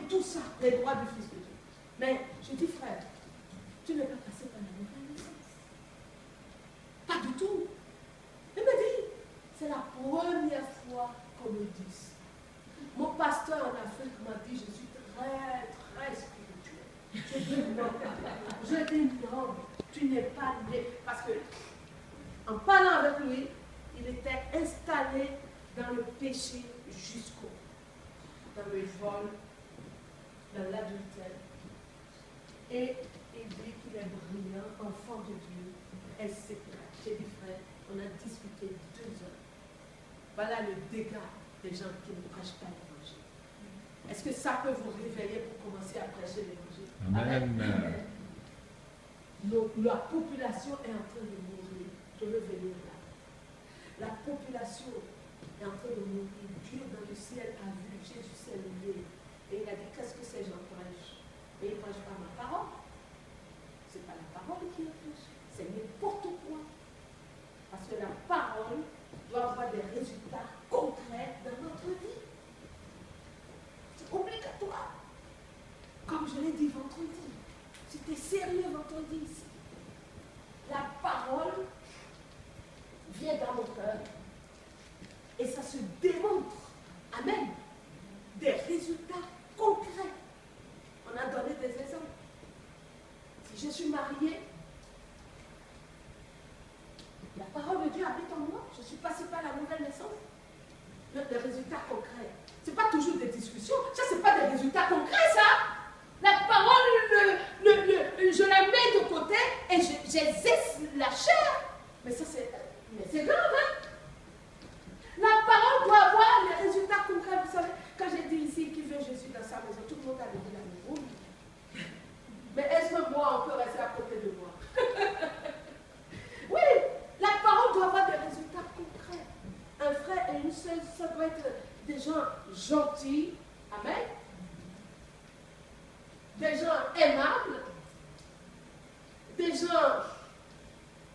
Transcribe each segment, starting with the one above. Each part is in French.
tout ça, les droits du Fils de Dieu. Mais je dis, frère, tu n'es pas passé par la nouvelle naissance. Pas du tout. Il me dit, c'est la première fois qu'on me dit. Mon pasteur en Afrique m'a dit, je suis très, très spirituel. Je dis non. Je dis non, tu n'es pas né. Parce que, en parlant avec lui, il était installé dans le péché jusqu'au bout. Dans le vol, dans l'adultère. Et il dit qu'il est brillant, enfant de Dieu, etc. J'ai dit, frère, on a discuté 2 heures. Voilà le dégât des gens qui ne prêchent pas l'évangile. Est-ce que ça peut vous réveiller pour commencer à prêcher l'évangile? Amen. La population est en train de mourir. Je veux venir là. La population est en train de mourir. Dieu dans le ciel a vu, Jésus s'est levé. Et il a dit, qu'est-ce que ces gens prêchent? Et ils ne prêchent pas ma parole. Ce n'est pas la parole qui est prêche. C'est n'importe quoi. Parce que la parole doit avoir des résultats concrets dans notre vie. C'est obligatoire. Comme je l'ai dit vendredi. C'était sérieux vendredi ici. La parole vient dans mon cœur. Et ça se démontre. Amen. Des résultats concrets. On a donné des exemples. Si je suis mariée, la parole de Dieu habite en moi. Je suis passée par la nouvelle naissance. Des résultats concrets. Ce n'est pas toujours des discussions. Ça, ce n'est pas des résultats concrets, ça. La parole, je la mets de côté et j'exerce la chair. Mais ça, c'est grave, hein. La parole doit avoir les résultats concrets. Vous savez, quand j'ai dit ici qu'il veut Jésus dans sa maison, tout le monde a dit la maison. Mais est-ce que moi, on peut rester à côté de moi? Oui, la parole doit avoir des résultats concrets. Un frère et une sœur, ça doit être des gens gentils. Amen. Des gens aimables. Des gens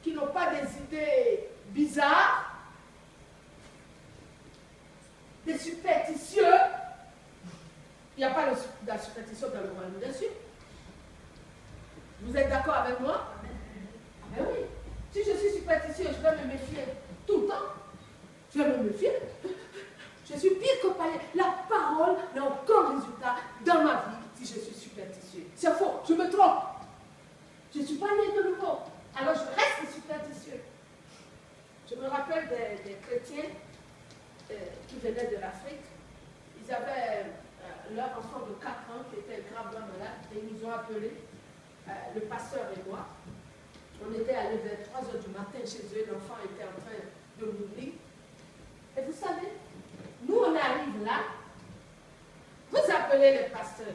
qui n'ont pas des idées bizarres. Des superstitieux. Il n'y a pas de la superstition dans le royaume des cieux. Vous êtes d'accord avec moi? Ah ben oui. Si je suis superstitieux, je vais me méfier tout le temps. Je vais me méfier. Je suis pire que païen. La parole n'a aucun résultat dans ma vie si je suis superstitieux. C'est faux, je me trompe. Je ne suis pas né de nouveau. Alors je reste superstitieux. Je me rappelle des chrétiens qui venaient de l'Afrique. Ils avaient leur enfant de 4 ans qui était gravement malade et ils nous ont appelés, le pasteur et moi. On était allés vers 3 heures du matin chez eux, l'enfant était en train de mourir. Et vous savez, nous on arrive là, vous appelez les pasteurs,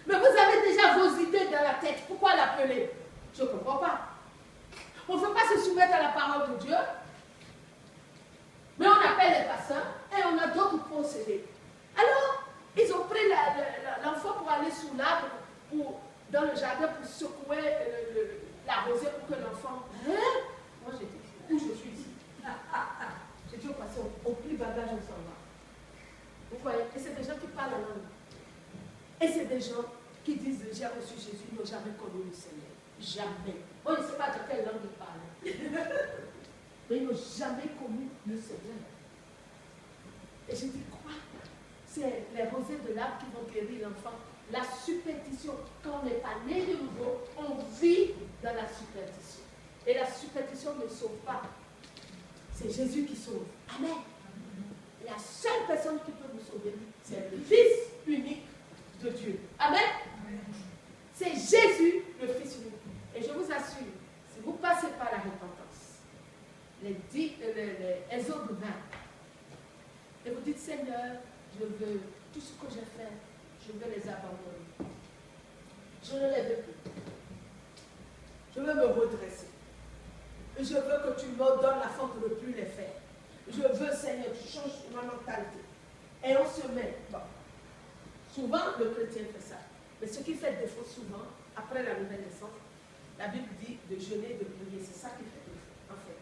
mais vous avez déjà vos idées dans la tête, pourquoi l'appeler? Je ne comprends pas. On ne veut pas se soumettre à la parole de Dieu, mais on appelle les pasteurs et on a d'autres procédés. Alors, ils ont pris l'enfant pour aller sous l'arbre, dans le jardin pour secouer la rosée pour que l'enfant... Hein? Moi j'ai dit, où je suis ici? J'ai dit au passé, au plus bagage, on s'en va. Vous voyez? Et c'est des gens qui parlent en langue. Et c'est des gens qui disent, j'ai reçu Jésus, ils n'ont jamais connu le Seigneur. Jamais. On ne sait pas de quelle langue ils parlent. Mais ils n'ont jamais connu le Seigneur. Et je dis, quoi? C'est les rosées de l'arbre qui vont guérir l'enfant. La superstition, quand on n'est pas né de nouveau, on vit dans la superstition. Et la superstition ne sauve pas. C'est Jésus qui sauve. Amen. La seule personne qui peut nous sauver, c'est le Fils unique de Dieu. Amen. C'est Jésus, le Fils unique. Et je vous assure, si vous passez par la repentance, les Exode 20, et vous dites, Seigneur, je veux tout ce que j'ai fait, je veux les abandonner. Je ne les veux plus. Je veux me redresser. Je veux que tu me donnes la force de ne plus les faire. Je veux, Seigneur, tu changes ma mentalité. Et on se met. Bon. Souvent, le chrétien fait ça. Mais ce qui fait défaut souvent, après la nouvelle naissance, la Bible dit de jeûner et de prier. C'est ça qui fait défaut, en fait.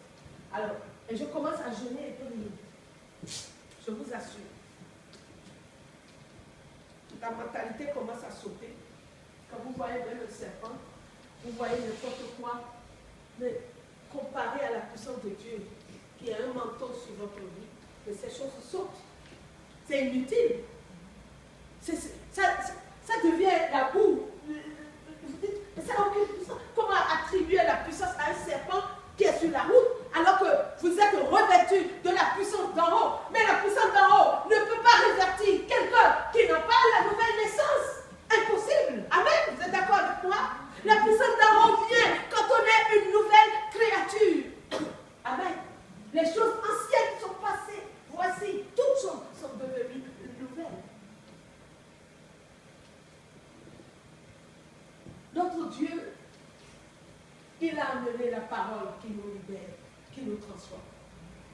Alors, et je commence à jeûner et prier. Je vous assure. la mentalité commence à sauter. Quand vous voyez même le serpent, vous voyez n'importe quoi, mais comparé à la puissance de Dieu, qui a un manteau sur votre vie, mais ces choses sautent. C'est inutile. Ça devient la boue. Vous dites, mais ça n'a aucune puissance. Comment attribuer la puissance à un serpent qui est sur la route, alors que vous êtes revêtu de la puissance d'en haut? Mais la puissance d'en haut ne peut pas révertir quelqu'un qui n'a pas la nouvelle naissance. Impossible. Amen. Vous êtes d'accord avec moi? La puissance d'en haut vient quand on est une nouvelle créature. Amen. Les choses anciennes sont passées. Voici, toutes choses sont devenues nouvelles. Notre Dieu, il a amené la parole qui nous libère, qui nous transforme.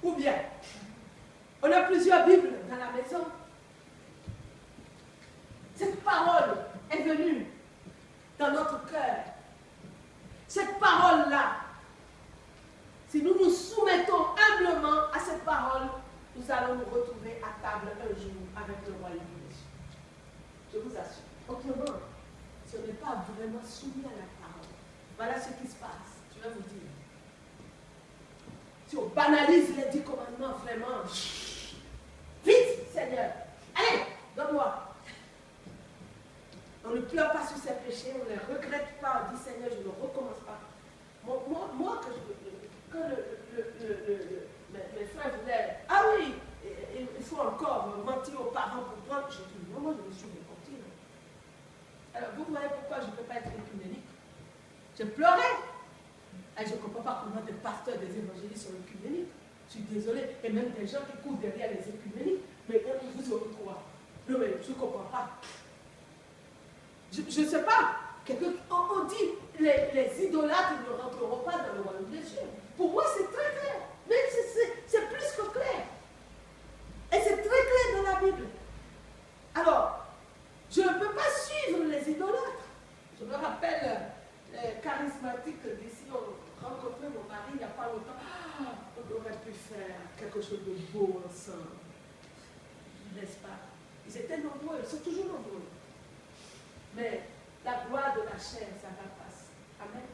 Ou bien, on a plusieurs Bibles dans la maison. Cette parole est venue dans notre cœur. Cette parole-là, si nous nous soumettons humblement à cette parole, nous allons nous retrouver à table un jour avec le royaume des cieux. Je vous assure. Autrement, si on n'est pas vraiment soumis à la parole, voilà ce qui se passe. Je vais vous dire. Si on banalise les 10 commandements, vraiment, vite, Seigneur, allez, donne-moi. On ne pleure pas sur ses péchés, on ne les regrette pas, on dit Seigneur, je ne recommence pas. Moi quand mes frères voulaient, ah oui, il faut encore mentir aux parents pour prendre, je dis non, moi je me suis déconté. Alors vous voyez pourquoi je ne peux pas être œcuménique? Je pleurais. Et je ne comprends pas comment des pasteurs, des évangélistes sont œcuméniques. Je suis désolée. Et même des gens qui courent derrière les œcuméniques. Mais vous aurez quoi? Non mais je ne comprends pas. Je ne sais pas. On dit les idolâtres ne rentreront pas dans le royaume des cieux. Pour moi, c'est très clair. Mais c'est plus que clair. Et c'est très clair dans la Bible. Alors, je ne peux pas suivre les idolâtres. Je me rappelle les charismatiques d'ici, ont rencontré mon mari il n'y a pas longtemps. Ah, on aurait pu faire quelque chose de beau ensemble. N'est-ce pas? Ils étaient nombreux, ils sont toujours nombreux. Mais la gloire de la chair, ça va passer. Amen.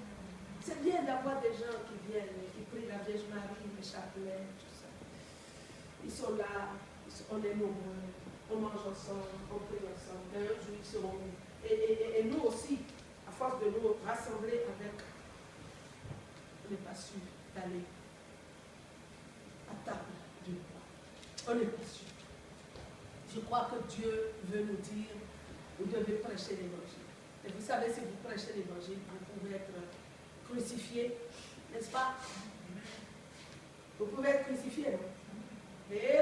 C'est bien d'avoir des gens qui viennent, qui prient la Vierge Marie, le chapelet, tout ça. Ils sont là, on est nombreux, on mange ensemble, on prie ensemble. Un jour, ils seront. Et nous aussi, à force de nous rassembler avec, on n'est pas sûr d'aller à table du roi. On n'est pas sûr. Je crois que Dieu veut nous dire, vous devez prêcher l'évangile. Et vous savez, si vous prêchez l'évangile, vous pouvez être crucifié, n'est-ce pas? Vous pouvez être crucifié, non? Et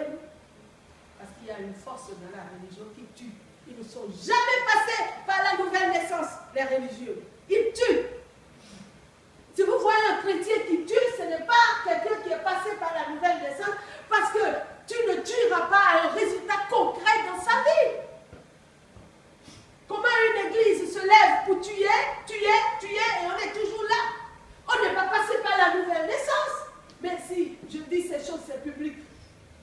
parce qu'il y a une force dans la religion qui tue. Ils ne sont jamais passés par la nouvelle naissance, les religieux. Ils tuent. Si vous voyez un chrétien qui tue, ce n'est pas quelqu'un qui est passé par la nouvelle naissance, parce que tu ne tueras pas un résultat concret dans sa vie. Comment une église se lève pour tuer, et on est toujours là? On n'est pas passé par la nouvelle naissance. Mais si je dis ces choses, c'est public,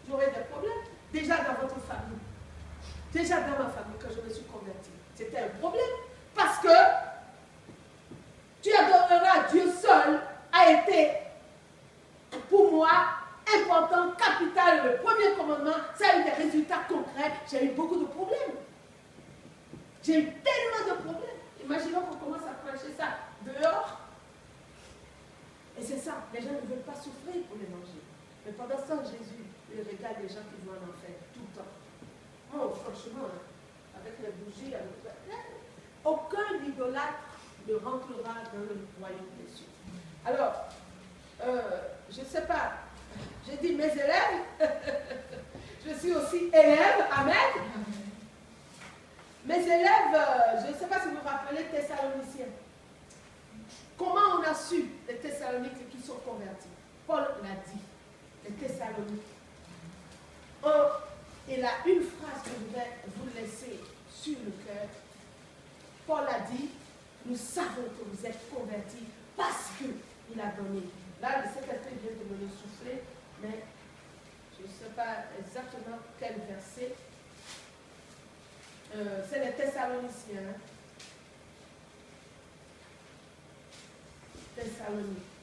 j'aurai des problèmes. Déjà dans votre famille. Déjà dans ma famille, quand je me suis convertie, c'était un problème. Parce que tu adoreras Dieu seul a été, pour moi, important, capital. Le premier commandement, ça a eu des résultats concrets. J'ai eu beaucoup de problèmes. J'ai eu tellement de problèmes. Imaginons qu'on commence à prêcher ça dehors. Et c'est ça, les gens ne veulent pas souffrir pour l'évangile. Mais pendant ce temps, Jésus, il regarde les gens qui vont en enfer tout le temps. Oh, franchement, avec les bougies, aucun idolâtre ne rentrera dans le royaume des cieux. Alors, je ne sais pas, j'ai dit mes élèves, je suis aussi élève, amen. Mes élèves, je ne sais pas si vous vous rappelez Thessaloniciens. Comment on a su les Thessaloniques qui sont convertis? Paul l'a dit, les Thessaloniques. Il a une phrase que je vais vous laisser sur le cœur. Paul a dit, nous savons que vous êtes convertis parce qu'il a donné. Là, le secrétaire vient de me le souffler, mais je ne sais pas exactement quel verset. C'est les Thessaloniciens. Thessaloniques.